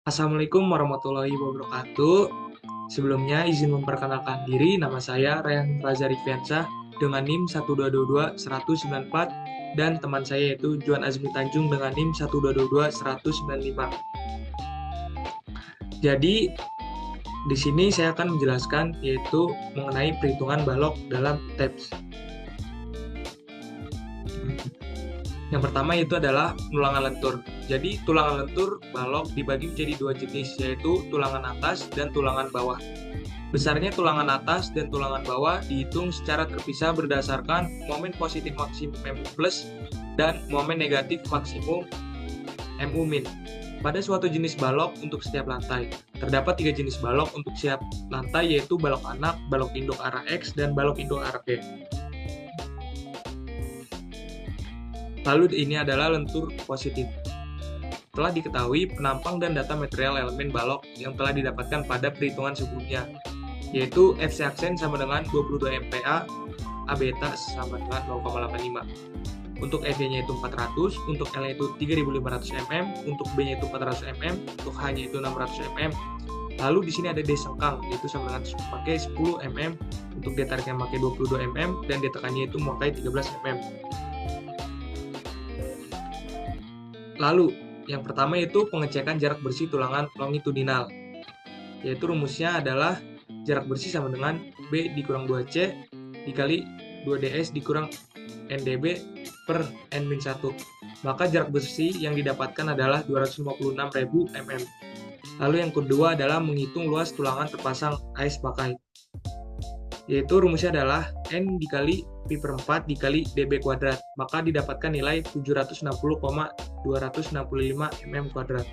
Assalamualaikum warahmatullahi wabarakatuh. Sebelumnya izin memperkenalkan diri, nama saya Rayhan Raza Riffiansyah dengan NIM 1222194 dan teman saya yaitu Juan Azmi Tanjung dengan NIM 1222195. Jadi di sini saya akan menjelaskan yaitu mengenai perhitungan balok dalam TEPS. Yang pertama itu adalah tulangan lentur. Jadi tulangan lentur balok dibagi menjadi dua jenis, yaitu tulangan atas dan tulangan bawah. Besarnya tulangan atas dan tulangan bawah dihitung secara terpisah berdasarkan momen positif maksimum MU plus dan momen negatif maksimum MU min. Pada suatu jenis balok untuk setiap lantai, terdapat tiga jenis balok untuk setiap lantai, yaitu balok anak, balok induk arah X, dan balok induk arah Y. Lalu ini adalah lentur positif. Telah diketahui penampang dan data material elemen balok yang telah didapatkan pada perhitungan sebelumnya, yaitu FC aksen sama dengan 22 MPa, A beta sama dengan 0,85. Untuk EV-nya itu 400, untuk L-nya itu 3500 mm, untuk B-nya itu 400 mm, untuk H-nya itu 600 mm. Lalu di sini ada D sengkang, yaitu sama dengan pakai 10 mm, untuk D tariknya pakai 22 mm, dan D tekannya itu memakai 13 mm. Lalu, yang pertama itu pengecekan jarak bersih tulangan longitudinal, yaitu rumusnya adalah jarak bersih sama dengan B dikurang 2C dikali 2DS dikurang NDB per N-1. Maka jarak bersih yang didapatkan adalah 256.000 mm. Lalu yang kedua adalah menghitung luas tulangan terpasang AS pakai, yaitu rumusnya adalah N dikali Pi per 4 dikali dB kuadrat, maka didapatkan nilai 760,265 mm kuadrat.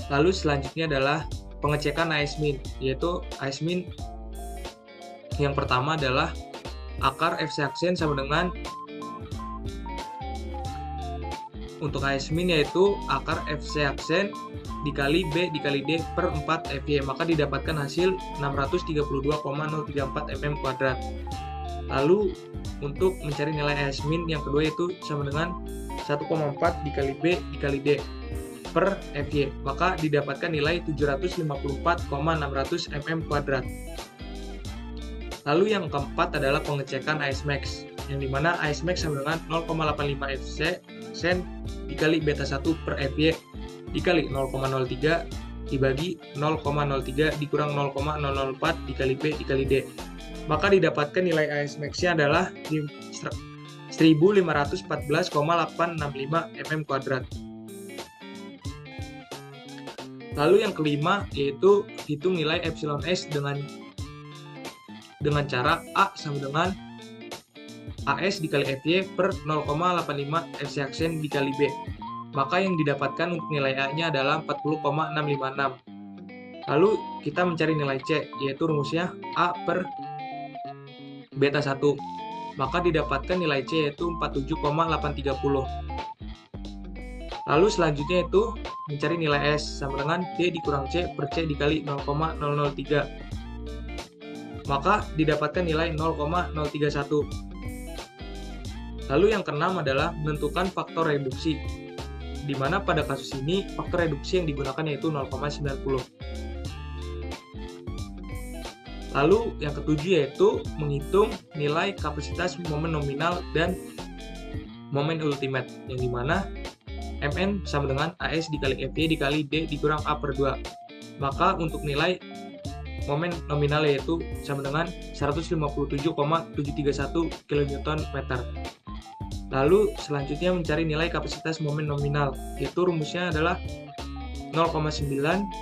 Lalu selanjutnya adalah pengecekan AS min, yaitu AS min yang pertama adalah akar FC aksen sama dengan, untuk AS min yaitu akar FC aksen dikali B dikali D per 4 FY, maka didapatkan hasil 632,034 mm kuadrat. Lalu untuk mencari nilai AS min yang kedua yaitu sama dengan 1,4 dikali B dikali D per FY, maka didapatkan nilai 754,600 mm kuadrat. Lalu yang keempat adalah pengecekan AS max, yang dimana AS max sama dengan 0,85 FC sen dikali beta 1 per FY dikali 0,03 dibagi 0,03 dikurang 0,004 dikali B dikali D. Maka didapatkan nilai AS max-nya adalah 1514,865 mm kuadrat. Lalu yang kelima yaitu hitung nilai epsilon S dengan cara A sama dengan AS dikali FY per 0,85 FC aksen dikali B. Maka yang didapatkan untuk nilai A-nya adalah 40,656. Lalu kita mencari nilai C, yaitu rumusnya A per beta 1. Maka didapatkan nilai C yaitu 47,830. Lalu selanjutnya itu mencari nilai S sama dengan D dikurang C per C dikali 0,003. Maka didapatkan nilai 0,031. Lalu yang keenam adalah menentukan faktor reduksi, di mana pada kasus ini faktor reduksi yang digunakan yaitu 0,90. Lalu yang ketujuh yaitu menghitung nilai kapasitas momen nominal dan momen ultimate, yang dimana Mn sama dengan AS dikali Fy dikali D dikurang A per 2. Maka untuk nilai momen nominal yaitu sama dengan 157,731 kN/meter. Lalu selanjutnya mencari nilai kapasitas momen nominal, yaitu rumusnya adalah 0,9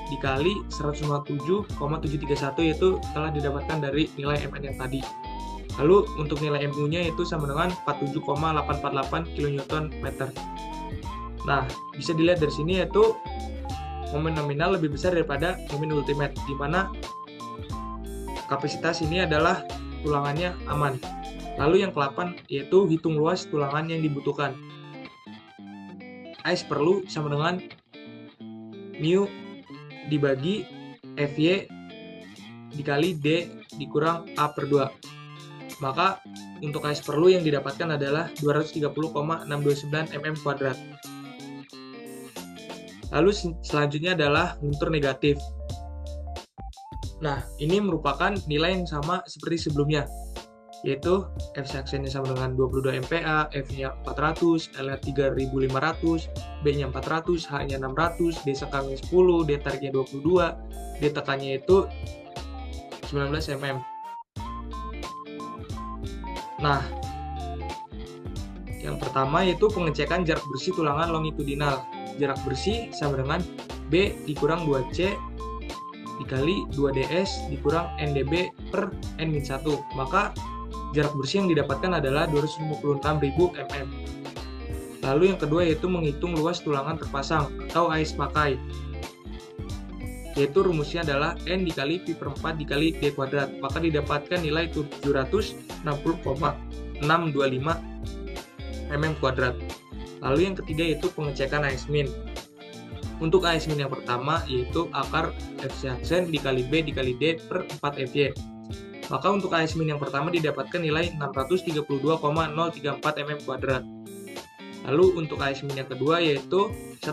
dikali 157,731, yaitu telah didapatkan dari nilai Mn yang tadi. Lalu untuk nilai Mu-nya yaitu sama dengan 47,848 kN/meter. Nah, bisa dilihat dari sini yaitu momen nominal lebih besar daripada momen ultimate, di mana kapasitas ini adalah tulangannya aman. Lalu yang ke-8 yaitu hitung luas tulangan yang dibutuhkan. AS perlu sama dengan mu dibagi Fy dikali D dikurang A per 2. Maka untuk AS perlu yang didapatkan adalah 230,629 mm kuadrat. Lalu selanjutnya adalah luntur negatif. Nah, ini merupakan nilai yang sama seperti sebelumnya, yaitu FC aksennya sama dengan 22 MPa, F-nya 400, L-nya 3500, B-nya 400, H-nya 600, D sekangnya 10, D tariknya 22, D tekannya itu 19 mm. Nah, yang pertama yaitu pengecekan jarak bersih tulangan longitudinal. Jarak bersih sama dengan B dikurang 2C dikali 2DS dikurang NDB per N-1. Maka jarak bersih yang didapatkan adalah 256.000 mm. Lalu yang kedua yaitu menghitung luas tulangan terpasang atau AS pakai. Yaitu rumusnya adalah N dikali Pi per 4 dikali D kuadrat. Maka didapatkan nilai 760,625 mm kuadrat. Lalu yang ketiga yaitu pengecekan AS min. Untuk AS min yang pertama yaitu akar FC aksen dikali B dikali D per 4 FY. Maka untuk AS min yang pertama didapatkan nilai 632,034 mm kuadrat. Lalu untuk AS min yang kedua yaitu 1,4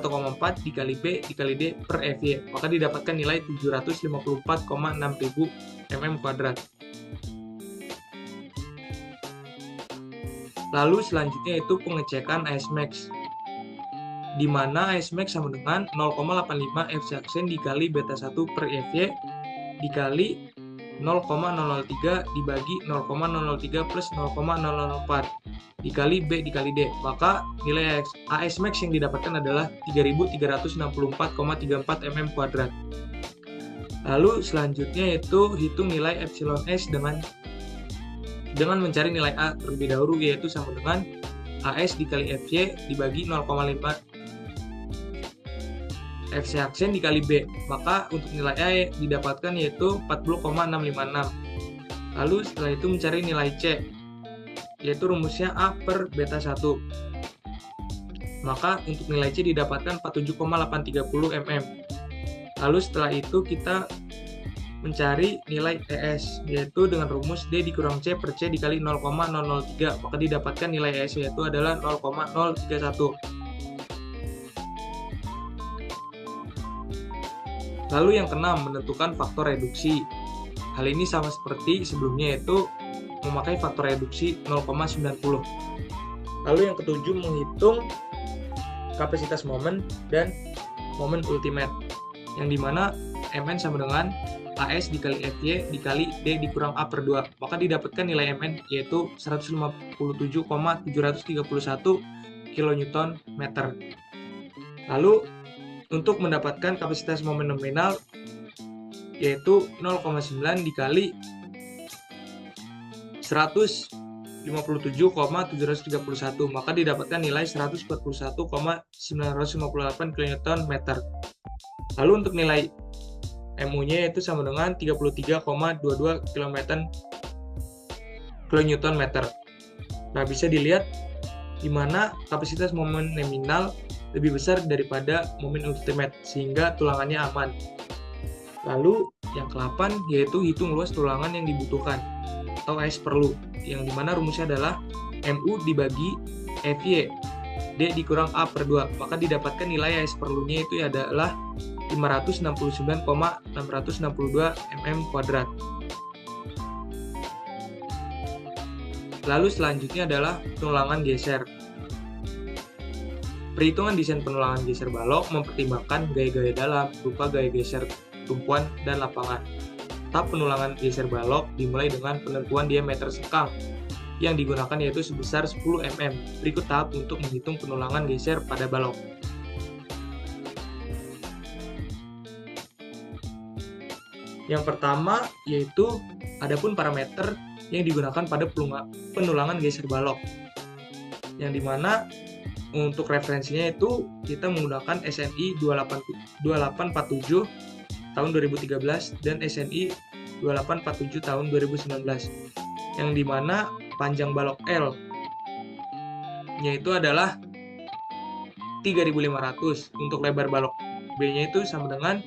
dikali B dikali D per FY. Maka didapatkan nilai 754,6000 mm kuadrat. Lalu selanjutnya itu pengecekan AS max, di mana AS max sama dengan 0,85 FC aksen dikali beta 1 per FY dikali 0,003 dibagi 0,003 plus 0,004 dikali B dikali D. Maka nilai AS max yang didapatkan adalah 3364,34 mm kuadrat. Lalu selanjutnya itu hitung nilai epsilon S dengan mencari nilai A terlebih dahulu, yaitu sama dengan AS dikali FY dibagi 0,5 FC aksen dikali B. Maka untuk nilai A didapatkan yaitu 40,656. Lalu setelah itu mencari nilai C, yaitu rumusnya A per beta 1. Maka untuk nilai C didapatkan 47,830 mm. Lalu setelah itu kita mencari nilai ES, yaitu dengan rumus D dikurang C per C dikali 0,003. Maka didapatkan nilai ES yaitu adalah 0,031. Lalu yang keenam, menentukan faktor reduksi. Hal ini sama seperti sebelumnya, yaitu memakai faktor reduksi 0,90. Lalu yang ketujuh, menghitung kapasitas momen dan momen ultimate, yang dimana Mn sama dengan AS dikali FY dikali D dikurang A per 2. Maka didapatkan nilai Mn yaitu 157,731 kN/m. Lalu untuk mendapatkan kapasitas momen nominal yaitu 0,9 dikali 157,731, maka didapatkan nilai 141,958 kN/m. Lalu untuk nilai MU-nya yaitu sama dengan 33,22 kN/m. Nah, bisa dilihat di mana kapasitas momen nominal lebih besar daripada momen ultimate, sehingga tulangannya aman. Lalu yang ke-8 yaitu hitung luas tulangan yang dibutuhkan atau AS perlu, yang dimana rumusnya adalah MU dibagi FY D dikurang A per 2. Maka didapatkan nilai AS perlunya itu adalah 569,662 mm kuadrat. Lalu selanjutnya adalah penulangan geser. Perhitungan desain penulangan geser balok mempertimbangkan gaya-gaya dalam berupa gaya geser tumpuan dan lapangan. Tahap penulangan geser balok dimulai dengan penentuan diameter sekang yang digunakan yaitu sebesar 10 mm. Berikut tahap untuk menghitung penulangan geser pada balok. Yang pertama yaitu adapun parameter yang digunakan pada penulangan geser balok, yang dimana untuk referensinya itu kita menggunakan SNI 2847 tahun 2013 dan SNI 2847 tahun 2019, yang dimana panjang balok L yaitu adalah 3.500, untuk lebar balok B-nya itu sama dengan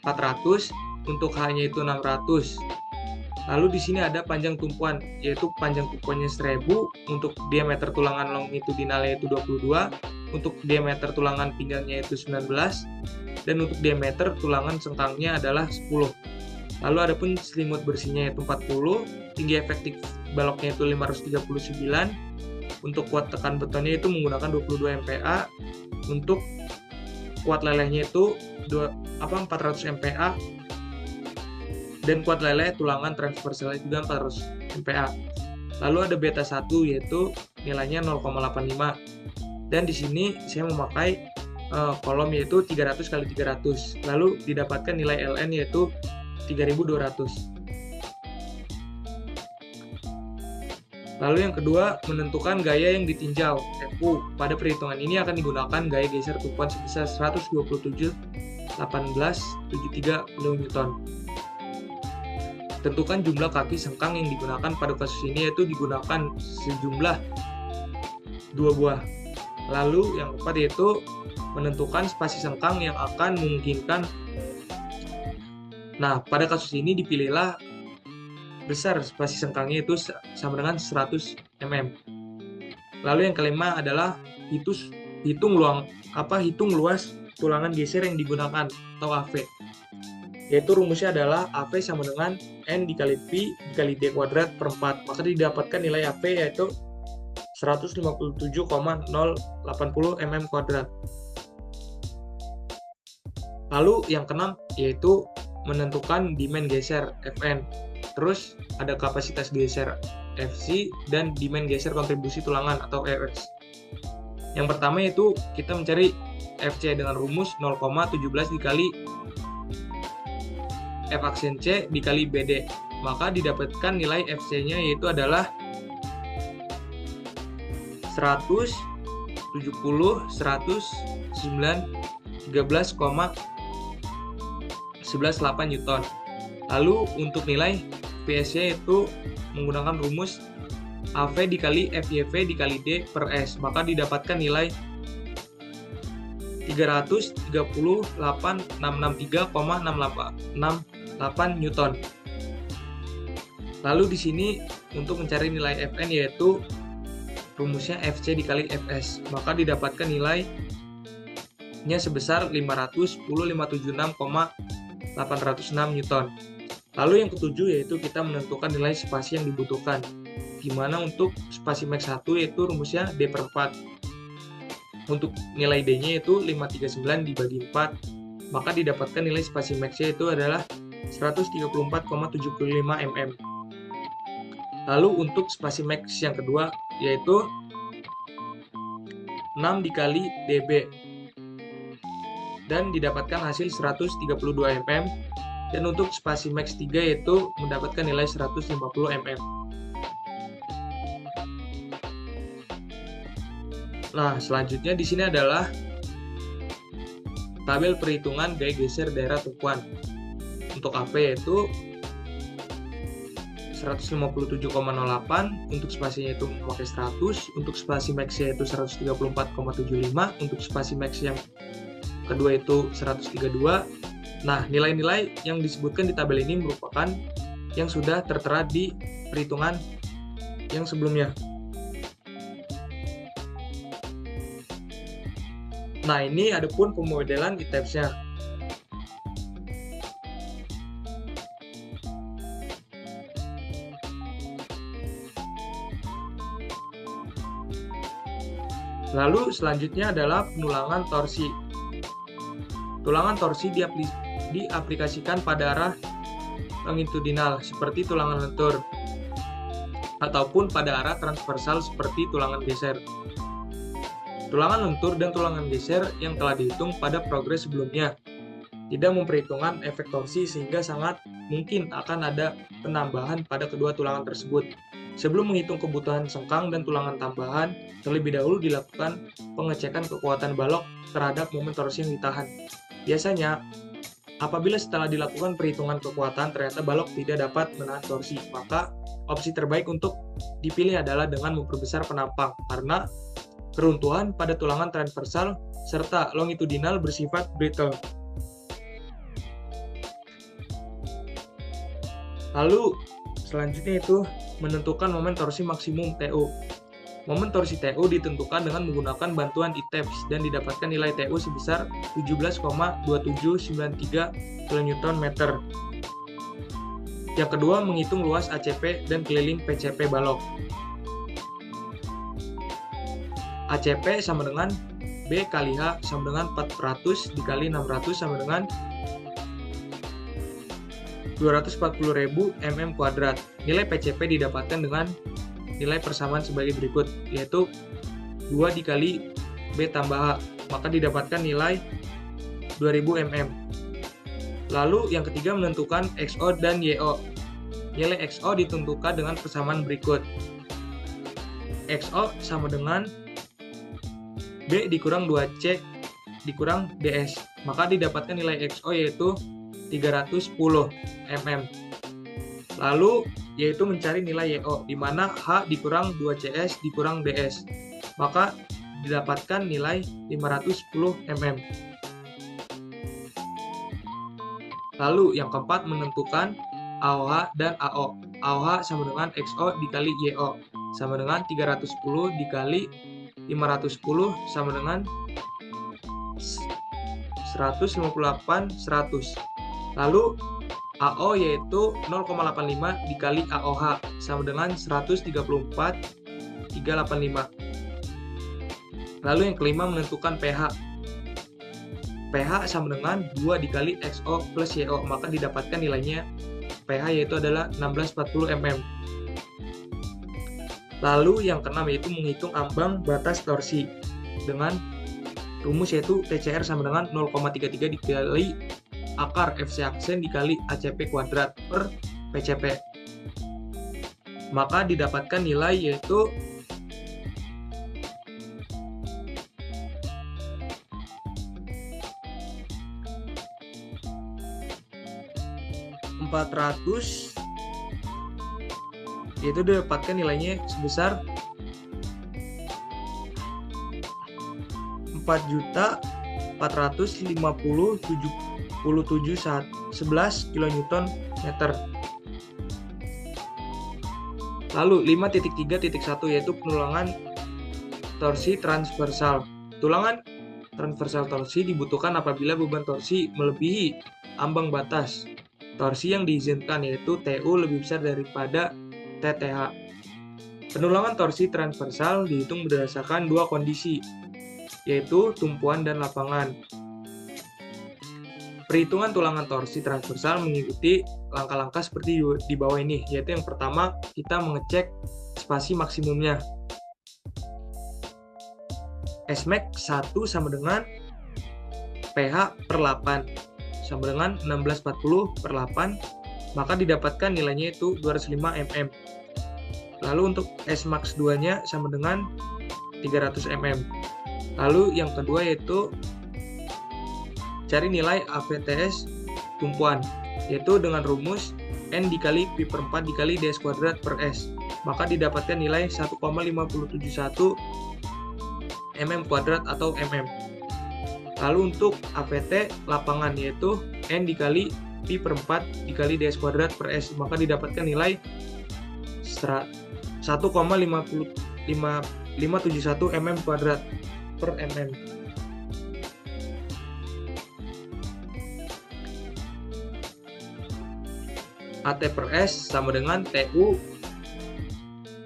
400, untuk H-nya itu 600. Lalu di sini ada panjang tumpuan, yaitu panjang tumpuannya 1000, untuk diameter tulangan longitudinalnya itu 22, untuk diameter tulangan pinggangnya itu 19, dan untuk diameter tulangan sengkangnya adalah 10. Lalu adapun selimut bersihnya itu 40, tinggi efektif baloknya itu 539, untuk kuat tekan betonnya itu menggunakan 22 MPa, untuk kuat lelehnya itu 400 MPa, dan kuat leleh tulangan transversalnya juga 400 MPa. Lalu ada beta 1 yaitu nilainya 0,85. Dan di sini saya memakai kolom yaitu 300 x 300. Lalu didapatkan nilai Ln yaitu 3200. Lalu yang kedua, menentukan gaya yang ditinjau, FU. Pada perhitungan ini akan digunakan gaya geser tumpuan sebesar 127/1873 kN. Tentukan jumlah kaki sengkang yang digunakan pada kasus ini, yaitu digunakan sejumlah 2 buah. Lalu yang keempat yaitu menentukan spasi sengkang yang akan memungkinkan. Nah, pada kasus ini dipilihlah besar spasi sengkangnya itu sama dengan 100 mm. Lalu yang kelima adalah hitung luas tulangan geser yang digunakan atau AV. Yaitu rumusnya adalah AV sama dengan N dikali Pi dikali D kuadrat per 4. Maka didapatkan nilai AV yaitu 157,080 mm kuadrat. Lalu yang keenam yaitu menentukan dimen geser Fn. Terus ada kapasitas geser Fc dan dimen geser kontribusi tulangan atau EX. Yang pertama yaitu kita mencari Fc dengan rumus 0,17 dikali F aksen C dikali BD. Maka didapatkan nilai Fc-nya yaitu adalah 100, 70, 100, 9, 13,118 Newton. Lalu untuk nilai PS-nya itu menggunakan rumus AV dikali FYV dikali D per S. Maka didapatkan nilai 338.663,688 Newton. Lalu di sini untuk mencari nilai Fn yaitu rumusnya Fc dikali Fs. Maka didapatkan nilainya sebesar 510.576,806 Newton. Lalu yang ketujuh yaitu kita menentukan nilai spasi yang dibutuhkan. Gimana untuk spasi max 1 yaitu rumusnya D per 4. Untuk nilai D-nya itu 539 dibagi 4, maka didapatkan nilai spasi max-nya itu adalah 134,75 mm. Lalu untuk spasi max yang kedua yaitu 6 dikali dB dan didapatkan hasil 132 mm. Dan untuk spasi max 3 yaitu mendapatkan nilai 150 mm. Nah, selanjutnya di sini adalah tabel perhitungan gaya geser daerah tumpuan. Untuk AP yaitu 157,08, untuk spasinya itu memakai 100, untuk spasi max yaitu 134,75, untuk spasi max yang kedua itu 132. Nah, nilai-nilai yang disebutkan di tabel ini merupakan yang sudah tertera di perhitungan yang sebelumnya. Nah, ini ada pun pemodelan e-types-nya. Lalu selanjutnya adalah penulangan torsi. Tulangan torsi diaplikasikan pada arah longitudinal seperti tulangan lentur ataupun pada arah transversal seperti tulangan geser. Tulangan lentur dan tulangan geser yang telah dihitung pada progres sebelumnya tidak memperhitungkan efek torsi sehingga sangat mungkin akan ada penambahan pada kedua tulangan tersebut. Sebelum menghitung kebutuhan sengkang dan tulangan tambahan, terlebih dahulu dilakukan pengecekan kekuatan balok terhadap momen torsi yang ditahan. Biasanya, apabila setelah dilakukan perhitungan kekuatan ternyata balok tidak dapat menahan torsi, maka opsi terbaik untuk dipilih adalah dengan memperbesar penampang karena keruntuhan pada tulangan transversal serta longitudinal bersifat brittle. Lalu selanjutnya itu menentukan momen torsi maksimum TO. Momen torsi TU ditentukan dengan menggunakan bantuan ITEPS dan didapatkan nilai TU sebesar 17,2793 kN. Yang kedua, menghitung luas ACP dan keliling PCP balok. ACP sama dengan B kali H sama dengan 400 dikali 600 sama dengan 240.000 mm². Nilai PCP didapatkan dengan nilai persamaan sebagai berikut, yaitu 2 dikali B tambah H, maka didapatkan nilai 2000 mm. Lalu yang ketiga, menentukan XO dan YO. Nilai XO ditentukan dengan persamaan berikut. XO sama dengan B dikurang 2C dikurang DS, maka didapatkan nilai XO yaitu 310 mm. Lalu yaitu mencari nilai YO, di mana H dikurang 2CS dikurang DS, maka didapatkan nilai 510 mm. Lalu yang keempat, menentukan AOH dan AO. AOH sama dengan XO dikali YO, sama dengan 310 dikali 510 sama dengan 158 100. Lalu AO yaitu 0,85 dikali AOH sama dengan 134,385. Lalu yang kelima, menentukan pH. pH sama dengan 2 dikali XO plus YO, maka didapatkan nilainya pH yaitu adalah 1640 mm. Lalu yang keenam yaitu menghitung ambang batas torsi dengan rumus yaitu TCR sama dengan 0,33 dikali akar FC aksen dikali ACP kuadrat per PCP. Maka didapatkan nilai yaitu 400, yaitu didapatkan nilainya sebesar 4.450.7711 kN. Lalu 5.3.1 yaitu penulangan torsi transversal. Tulangan transversal torsi dibutuhkan apabila beban torsi melebihi ambang batas torsi yang diizinkan, yaitu TU lebih besar daripada TTH. Penulangan torsi transversal dihitung berdasarkan dua kondisi, yaitu tumpuan dan lapangan. Perhitungan tulangan torsi transversal mengikuti langkah-langkah seperti di bawah ini, yaitu yang pertama, kita mengecek spasi maksimumnya. Smax 1 sama dengan PH per 8 sama dengan 1640/8, maka didapatkan nilainya itu 205 mm. Lalu untuk Smax 2-nya sama dengan 300 mm. Lalu yang kedua yaitu cari nilai AVTS tumpuan, yaitu dengan rumus N dikali Pi per 4 dikali DS kuadrat per S, maka didapatkan nilai 1,571 mm kuadrat atau mm. Lalu untuk AVT lapangan yaitu N dikali Pi per 4 dikali DS kuadrat per S, maka didapatkan nilai 1,571 mm kuadrat per mm. AT per S sama dengan TU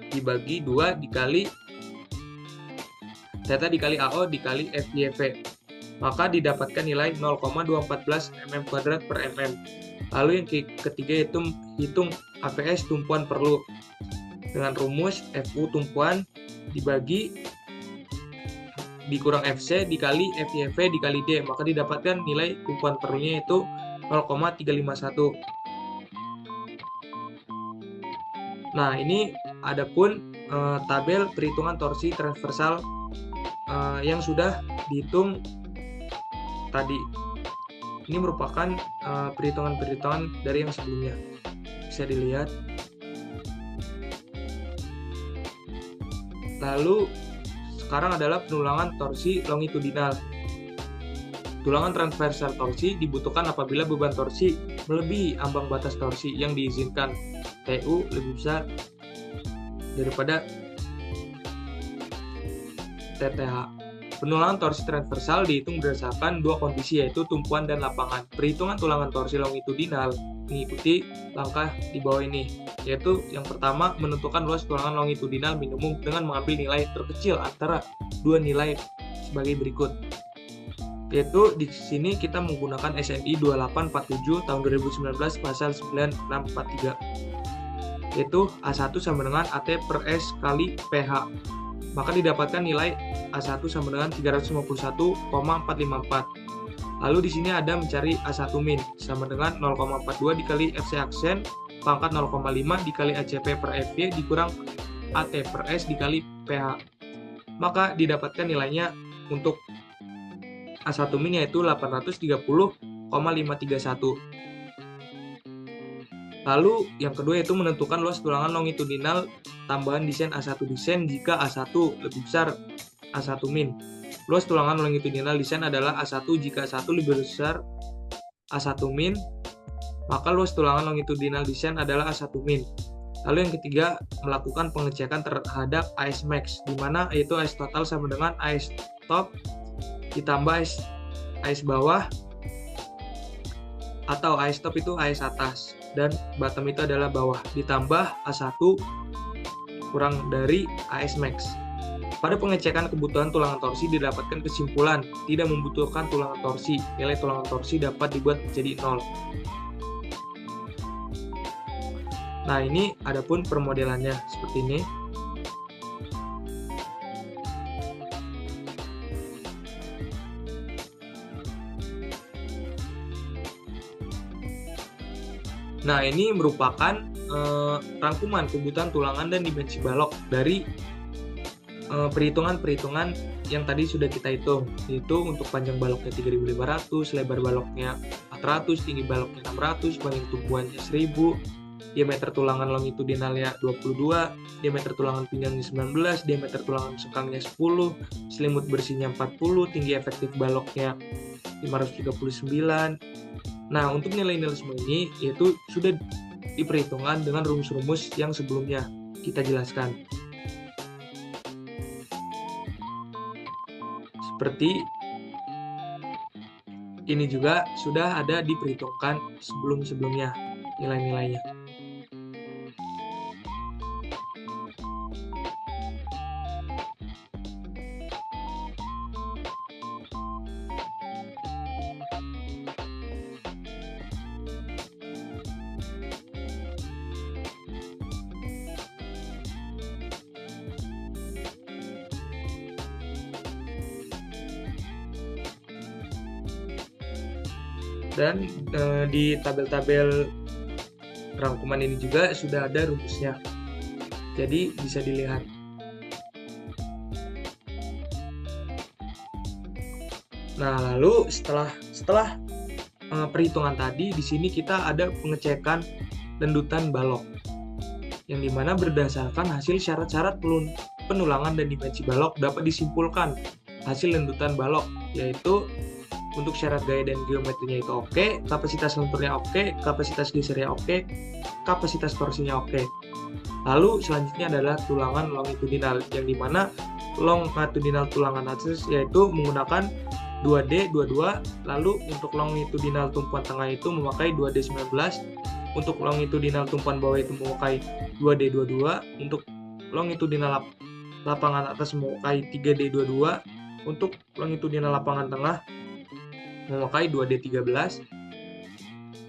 dibagi 2 dikali theta dikali AO dikali FYV, maka didapatkan nilai 0,214 mm kuadrat per mm. Lalu yang ketiga itu hitung AVS tumpuan perlu dengan rumus FU tumpuan dikurang FC dikali FYV dikali D, maka didapatkan nilai tumpuan perlunya itu 0,351. Nah, ini adapun tabel perhitungan torsi transversal yang sudah dihitung tadi. Ini merupakan perhitungan-perhitungan dari yang sebelumnya. Bisa dilihat. Lalu sekarang adalah penulangan torsi longitudinal. Tulangan transversal torsi dibutuhkan apabila beban torsi melebihi ambang batas torsi yang diizinkan. TU lebih besar daripada TTH. Penulangan torsi transversal dihitung berdasarkan dua kondisi, yaitu tumpuan dan lapangan. Perhitungan tulangan torsi longitudinal mengikuti langkah di bawah ini, yaitu yang pertama menentukan luas tulangan longitudinal minimum dengan mengambil nilai terkecil antara dua nilai sebagai berikut. Yaitu di sini kita menggunakan SNI 2847 tahun 2019 pasal 9643, yaitu A1 sama dengan AT per S kali PH. Maka didapatkan nilai A1 sama dengan 351,454. Lalu di sini ada mencari A1 min sama dengan 0,42 dikali FC aksen pangkat 0,5 dikali ACP per FY dikurang AT per S dikali PH. Maka didapatkan nilainya untuk A1 min yaitu 830,531. Lalu yang kedua yaitu menentukan luas tulangan longitudinal tambahan desain A1 desain jika A1 lebih besar A1 min. Luas tulangan longitudinal desain adalah A1 jika A1 lebih besar A1 min, maka luas tulangan longitudinal desain adalah A1 min. Lalu yang ketiga, melakukan pengecekan terhadap AS max, di mana yaitu AS total sama dengan AS top ditambah AS bawah, atau AS top itu AS atas dan bottom itu adalah bawah, ditambah A1 kurang dari AS max. Pada pengecekan kebutuhan tulangan torsi didapatkan kesimpulan tidak membutuhkan tulangan torsi. Nilai tulangan torsi dapat dibuat menjadi 0. Nah, ini adapun permodelannya seperti ini. Nah, ini merupakan rangkuman kebutuhan tulangan dan dimensi balok dari perhitungan-perhitungan yang tadi sudah kita hitung, yaitu untuk panjang baloknya 3.500, lebar baloknya 400, tinggi baloknya 600, panjang tumpuannya 1000, diameter tulangan longitudinalnya 22, diameter tulangan pinggangnya 19, diameter tulangan sekangnya 10, selimut bersihnya 40, tinggi efektif baloknya 539. Nah, untuk nilai-nilai semua ini yaitu sudah diperhitungkan dengan rumus-rumus yang sebelumnya kita jelaskan. Seperti ini juga sudah ada diperhitungkan sebelum-sebelumnya nilai-nilainya. Dan di tabel-tabel rangkuman ini juga sudah ada rumusnya, jadi bisa dilihat. Nah, lalu setelah perhitungan tadi, di sini kita ada pengecekan lendutan balok, yang dimana berdasarkan hasil syarat-syarat penulangan dan dimensi balok dapat disimpulkan hasil lendutan balok, yaitu untuk syarat gaya dan geometrinya itu oke, kapasitas lenturnya oke, kapasitas gesernya oke, kapasitas torsinya oke. Lalu selanjutnya adalah tulangan longitudinal, yang dimana longitudinal tulangan atas yaitu menggunakan 2D 22, lalu untuk longitudinal tumpuan tengah itu memakai 2D 19, untuk longitudinal tumpuan bawah itu memakai 2D 22, untuk longitudinal lapangan atas memakai 3D 22, untuk longitudinal lapangan tengah memakai 2D 13,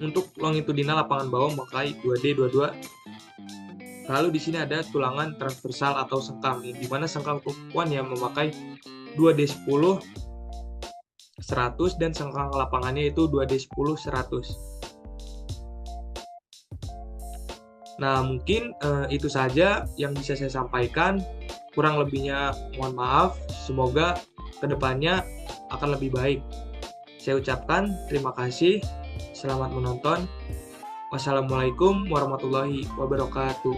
untuk longitudinal lapangan bawah memakai 2D 22. Lalu di sini ada tulangan transversal atau sengkang, di mana sengkang tumpuan yang memakai 2D 10 100 dan sengkang lapangannya itu 2D 10 100. Nah, mungkin itu saja yang bisa saya sampaikan. Kurang lebihnya mohon maaf. Semoga kedepannya akan lebih baik. Saya ucapkan terima kasih. Selamat menonton. Wassalamualaikum warahmatullahi wabarakatuh.